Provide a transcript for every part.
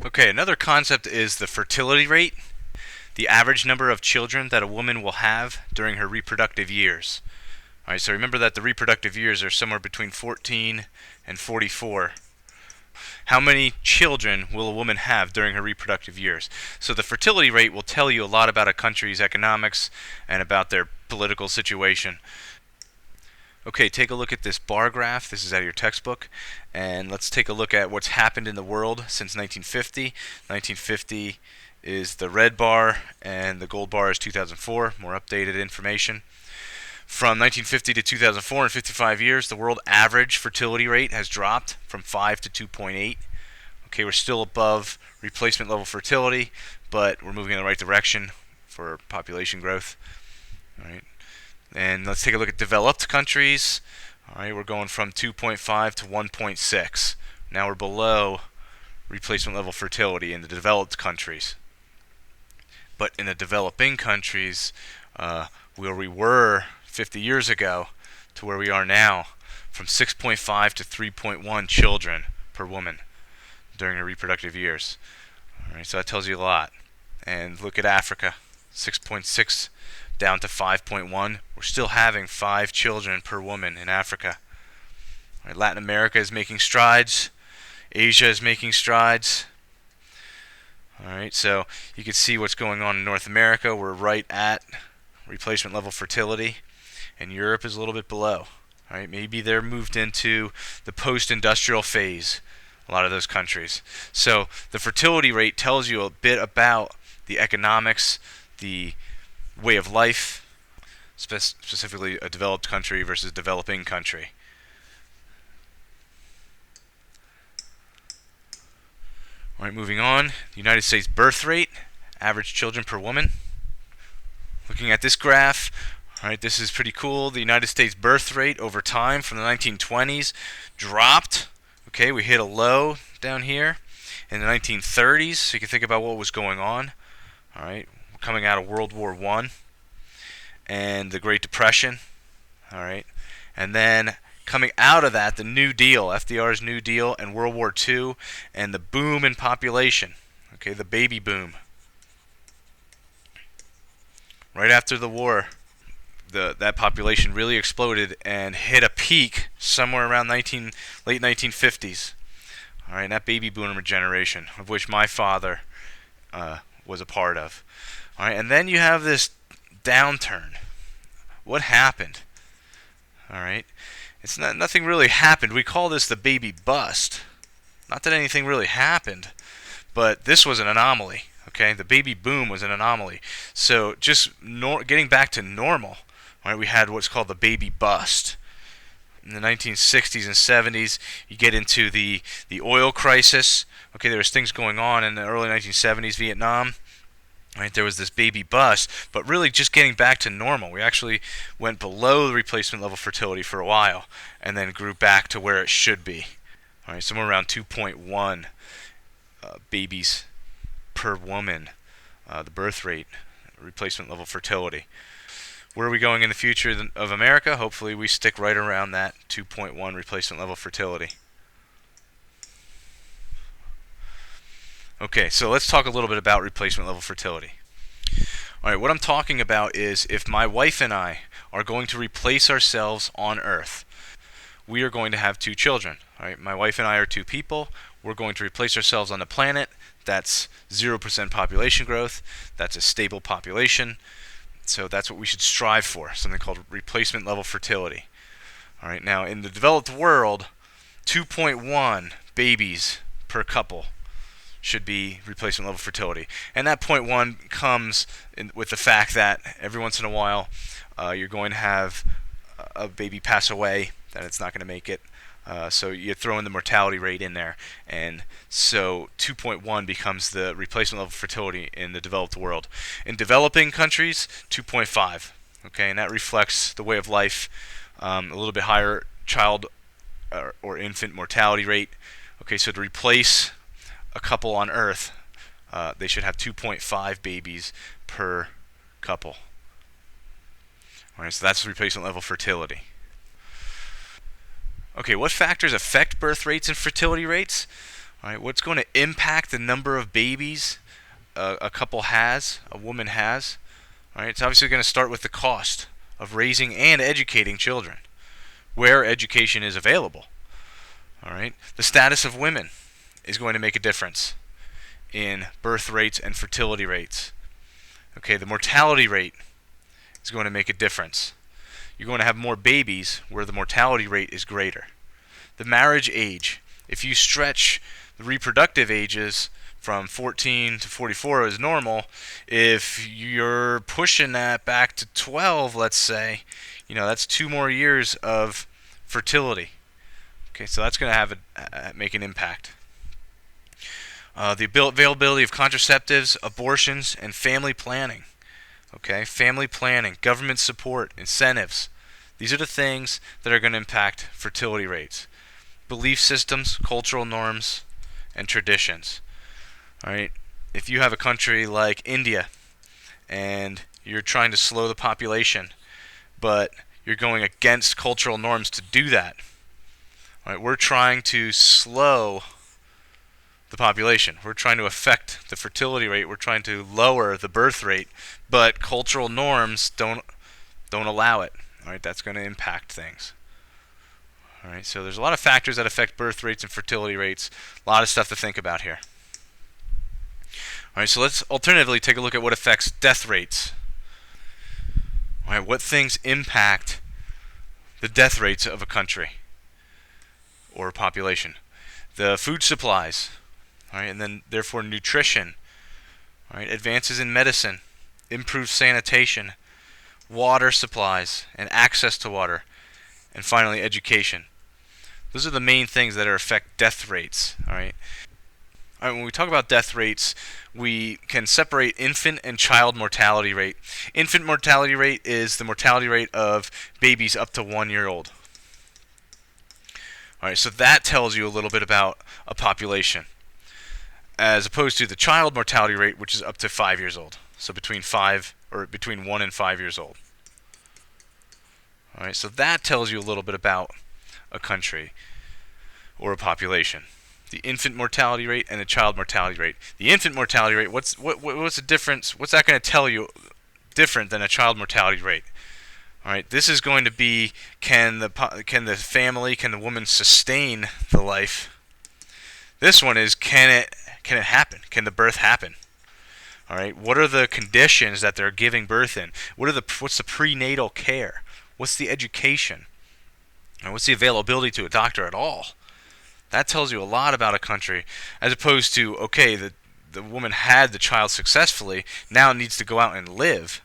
Okay, another concept is the fertility rate, the average number of children that a woman will have during her reproductive years. All right, so remember that the reproductive years are somewhere between 14 and 44. How many children will a woman have during her reproductive years? So the fertility rate will tell you a lot about a country's economics and about their political situation. Okay, take a look at this bar graph. This is out of your textbook. And let's take a look at what's happened in the world since 1950. 1950 is the red bar, and the gold bar is 2004, more updated information. From 1950 to 2004, in 55 years, the world average fertility rate has dropped from 5 to 2.8. Okay, we're still above replacement level fertility, but we're moving in the right direction for population growth. All right. And let's take a look at developed countries. All right, we're going from 2.5 to 1.6. Now we're below replacement level fertility in the developed countries. But in the developing countries, where we were 50 years ago to where we are now, from 6.5 to 3.1 children per woman during her reproductive years. All right, so that tells you a lot. And look at Africa, 6.6 down to 5.1. We're still having 5 children per woman in Africa. All right, Latin America is making strides. Asia is making strides. All right, so you can see what's going on in North America. We're right at replacement level fertility, and Europe is a little bit below. All right, maybe they're moved into the post-industrial phase, a lot of those countries. So the fertility rate tells you a bit about the economics, the way of life, specifically a developed country versus developing country. All right, moving on. The United States birth rate, average children per woman. Looking at this graph, all right, this is pretty cool. The United States birth rate over time from the 1920s dropped. Okay, we hit a low down here in the 1930s, so you can think about what was going on. All right, we're coming out of World War I and the Great Depression. All right, and then coming out of that, the New Deal, FDR's New Deal, and World War II, and the boom in population. Okay, the baby boom. Right after the war, that population really exploded and hit a peak somewhere around late 1950s. All right, that baby boomer generation, of which my father was a part of. All right, and then you have this downturn. What happened? All right, it's nothing really happened. We call this the baby bust. Not that anything really happened, but this was an anomaly. Okay, the baby boom was an anomaly. So just getting back to normal. All right, we had what's called the baby bust. In the 1960s and 70s, you get into the oil crisis. Okay, there was things going on in the early 1970s, Vietnam. Right, there was this baby bust, but really just getting back to normal. We actually went below the replacement level fertility for a while, and then grew back to where it should be. All right, somewhere around 2.1 babies per woman, the birth rate, replacement level fertility. Where are we going in the future of America? Hopefully we stick right around that 2.1 replacement level fertility. Okay, so let's talk a little bit about replacement level fertility. All right, what I'm talking about is if my wife and I are going to replace ourselves on Earth, we are going to have 2 children. All right, my wife and I are 2 people. We're going to replace ourselves on the planet. That's 0% population growth. That's a stable population. So that's what we should strive for, something called replacement level fertility. All right, now in the developed world, 2.1 babies per couple should be replacement level fertility. And that 0.1 comes with the fact that every once in a while you're going to have a baby pass away, that it's not going to make it. So you throw in the mortality rate in there. And so 2.1 becomes the replacement level fertility in the developed world. In developing countries, 2.5. Okay, and that reflects the way of life, a little bit higher child or infant mortality rate. Okay, so to replace a couple on Earth, they should have 2.5 babies per couple. All right, so that's replacement level fertility. Okay, what factors affect birth rates and fertility rates? All right, what's going to impact the number of babies a woman has? All right, it's obviously going to start with the cost of raising and educating children, where education is available. All right, the status of women is going to make a difference in birth rates and fertility rates. Okay, the mortality rate is going to make a difference. You're going to have more babies where the mortality rate is greater. The marriage age, if you stretch the reproductive ages from 14 to 44 is normal, if you're pushing that back to 12, let's say, that's 2 more years of fertility. Okay, so that's going to make an impact. The availability of contraceptives, abortions, and family planning. Okay, family planning, government support, incentives. These are the things that are going to impact fertility rates. Belief systems, cultural norms, and traditions. All right, if you have a country like India and you're trying to slow the population, but you're going against cultural norms to do that. All right, we're trying to slow the population. We're trying to affect the fertility rate. We're trying to lower the birth rate, but cultural norms don't allow it. All right, that's going to impact things. All right, so there's a lot of factors that affect birth rates and fertility rates. A lot of stuff to think about here. All right, so let's alternatively take a look at what affects death rates. All right, what things impact the death rates of a country or a population? The food supplies, all right, and then therefore nutrition. All right, advances in medicine, improved sanitation, water supplies and access to water, and finally education. Those are the main things that affect death rates. All right, when we talk about death rates, we can separate infant and child mortality rate. Infant mortality rate is the mortality rate of babies up to 1 year old. All right, so that tells you a little bit about a population, as opposed to the child mortality rate, which is up to 5 years old. So between 1 and 5 years old. All right, so that tells you a little bit about a country or a population. The infant mortality rate and the child mortality rate. The infant mortality rate, what's the difference? What's that going to tell you different than a child mortality rate? All right, this is going to be can the family, can the woman sustain the life? This one is can it happen? Can the birth happen? All right, what are the conditions that they're giving birth in? What's the prenatal care? What's the education? And what's the availability to a doctor at all? That tells you a lot about a country, as opposed to, okay, the woman had the child successfully, now needs to go out and live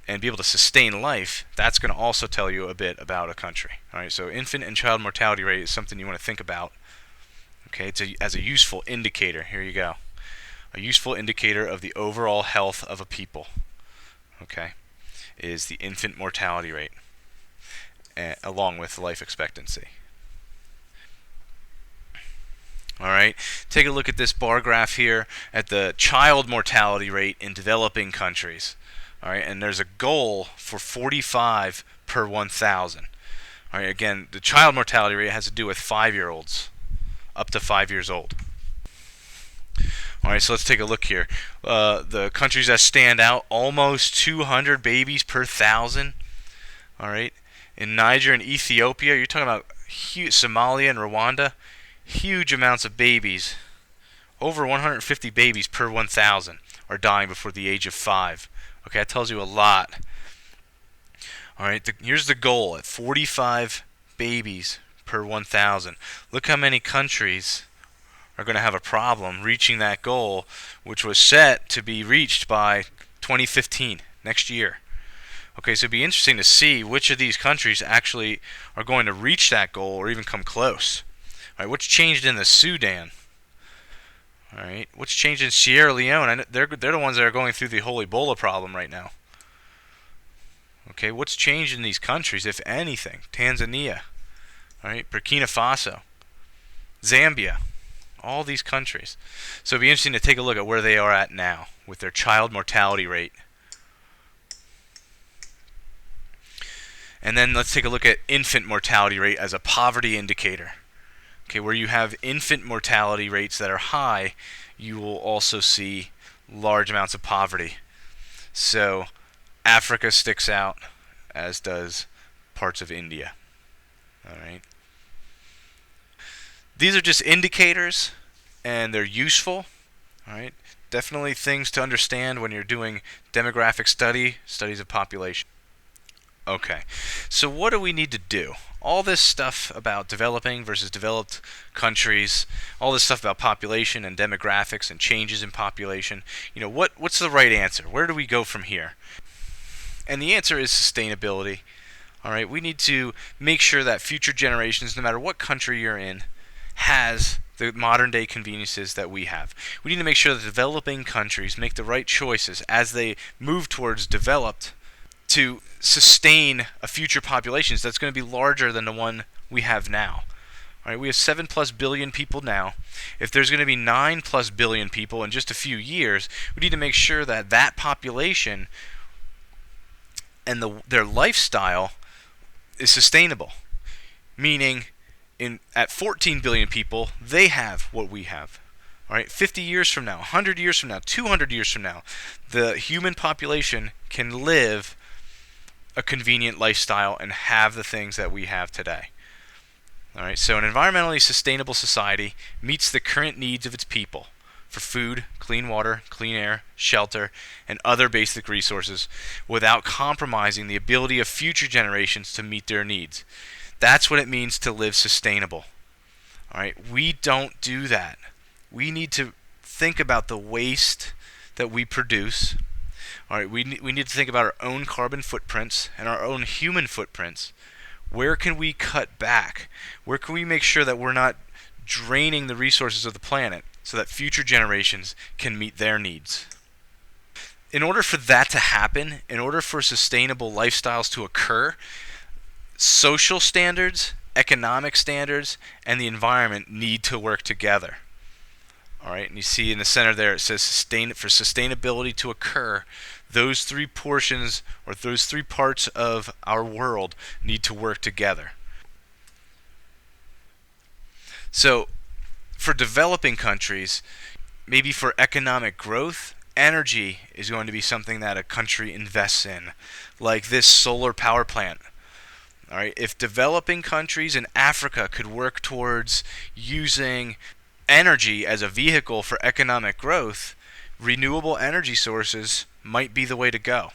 and be able to sustain life. That's going to also tell you a bit about a country. All right, so infant and child mortality rate is something you want to think about. Okay, it's as a useful indicator. Here you go. A useful indicator of the overall health of a people, okay, is the infant mortality rate, along with life expectancy. All right, take a look at this bar graph here at the child mortality rate in developing countries. All right, and there's a goal for 45 per 1,000. All right, again, the child mortality rate has to do with 5-year-olds, up to 5 years old. All right, so let's take a look here. The countries that stand out, almost 200 babies per 1,000. All right, in Niger and Ethiopia, you're talking about Somalia and Rwanda, huge amounts of babies. Over 150 babies per 1,000 are dying before the age of 5. Okay, that tells you a lot. All right, here's the goal at 45 babies per 1,000. Look how many countries are going to have a problem reaching that goal, which was set to be reached by 2015, next year. Okay, so it'd be interesting to see which of these countries actually are going to reach that goal or even come close. All right, what's changed in the Sudan? All right, what's changed in Sierra Leone? I know they're the ones that are going through the whole Ebola problem right now. Okay, what's changed in these countries, if anything? Tanzania, all right, Burkina Faso, Zambia, all these countries. So it'd be interesting to take a look at where they are at now with their child mortality rate. And then let's take a look at infant mortality rate as a poverty indicator. Okay, where you have infant mortality rates that are high, you will also see large amounts of poverty. So Africa sticks out, as does parts of India. All right. These are just indicators, and they're useful. All right. Definitely things to understand when you're doing demographic studies of population. Okay. So what do we need to do? All this stuff about developing versus developed countries, all this stuff about population and demographics and changes in population, what's the right answer? Where do we go from here? And the answer is sustainability. All right, we need to make sure that future generations, no matter what country you're in, has the modern day conveniences that we have. We need to make sure that developing countries make the right choices as they move towards developed to sustain a future population that's going to be larger than the one we have now. All right, we have 7+ billion people now. If there's going to be 9+ billion people in just a few years, we need to make sure that that population and their lifestyle is sustainable. Meaning, at 14 billion people, they have what we have. All right, 50 years from now, 100 years from now, 200 years from now, the human population can live a convenient lifestyle and have the things that we have today. All right, so an environmentally sustainable society meets the current needs of its people for food, clean water, clean air, shelter, and other basic resources without compromising the ability of future generations to meet their needs. That's what it means to live sustainable. All right, we don't do that. We need to think about the waste that we produce. All right, we need to think about our own carbon footprints and our own human footprints. Where can we cut back? Where can we make sure that we're not draining the resources of the planet so that future generations can meet their needs? In order for that to happen, in order for sustainable lifestyles to occur, social standards, economic standards, and the environment need to work together. All right, and you see in the center there it says for sustainability to occur, those three portions or those three parts of our world need to work together. So, for developing countries, maybe for economic growth, energy is going to be something that a country invests in, like this solar power plant. All right, if developing countries in Africa could work towards using energy as a vehicle for economic growth, renewable energy sources might be the way to go.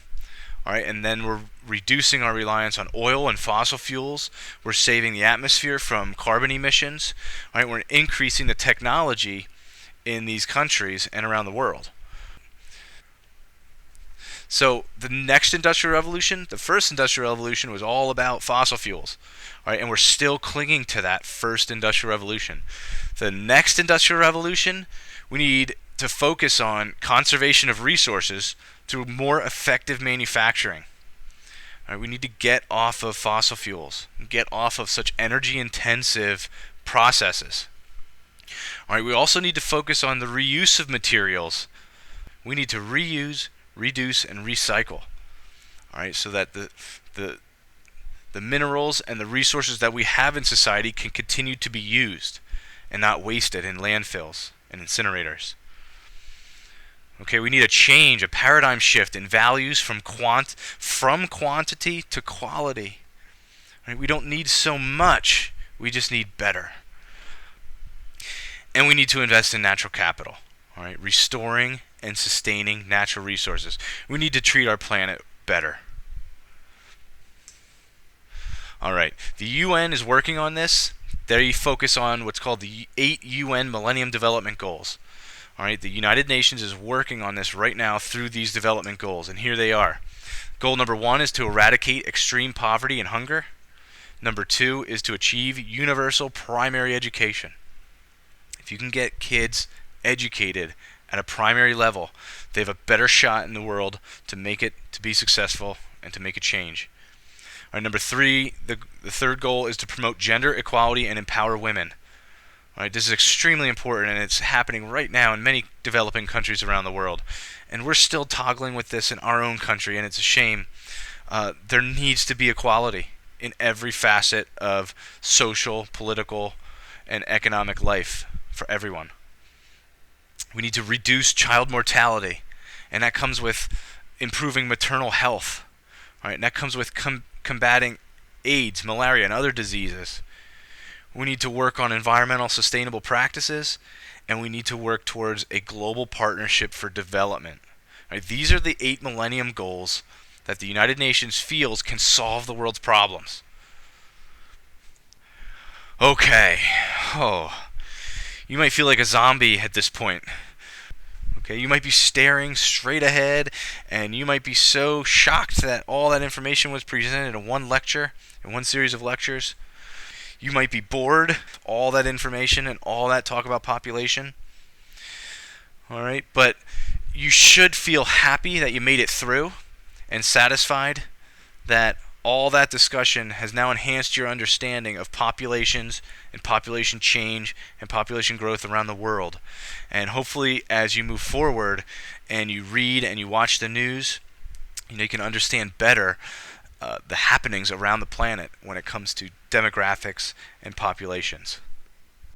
All right, and then we're reducing our reliance on oil and fossil fuels. We're saving the atmosphere from carbon emissions. All right, we're increasing the technology in these countries and around the world. So the next industrial revolution, the first industrial revolution, was all about fossil fuels. All right, and we're still clinging to that first industrial revolution. The next industrial revolution, we need to focus on conservation of resources through more effective manufacturing. All right, we need to get off of fossil fuels, get off of such energy-intensive processes. All right, we also need to focus on the reuse of materials. We need to reuse, reduce, and recycle. All right, so that the minerals and the resources that we have in society can continue to be used and not wasted in landfills and incinerators. Okay, we need a change, a paradigm shift in values from quantity to quality. Right? We don't need so much, we just need better. And we need to invest in natural capital, all right, restoring and sustaining natural resources. We need to treat our planet better. All right, the UN is working on this. They focus on what's called the 8 UN Millennium Development Goals. All right, the United Nations is working on this right now through these development goals, and here they are. Goal number 1 is to eradicate extreme poverty and hunger. Number 2 is to achieve universal primary education. If you can get kids educated at a primary level, they have a better shot in the world to make it, to be successful, and to make a change. All right, number 3, the third goal is to promote gender equality and empower women. All right, this is extremely important, and it's happening right now in many developing countries around the world. And we're still toggling with this in our own country, and it's a shame. There needs to be equality in every facet of social, political, and economic life for everyone. We need to reduce child mortality, and that comes with improving maternal health. All right, and that comes with combating AIDS, malaria, and other diseases. We need to work on environmental sustainable practices, and we need to work towards a global partnership for development. Right, these are the 8 Millennium Goals that the United Nations feels can solve the world's problems. Okay. Oh, you might feel like a zombie at this point. Okay, you might be staring straight ahead, and you might be so shocked that all that information was presented in one lecture, in one series of lectures. You might be bored, all that information and all that talk about population. All right, but you should feel happy that you made it through and satisfied that all that discussion has now enhanced your understanding of populations and population change and population growth around the world. And hopefully as you move forward and you read and you watch the news, you can understand better the happenings around the planet when it comes to demographics and populations.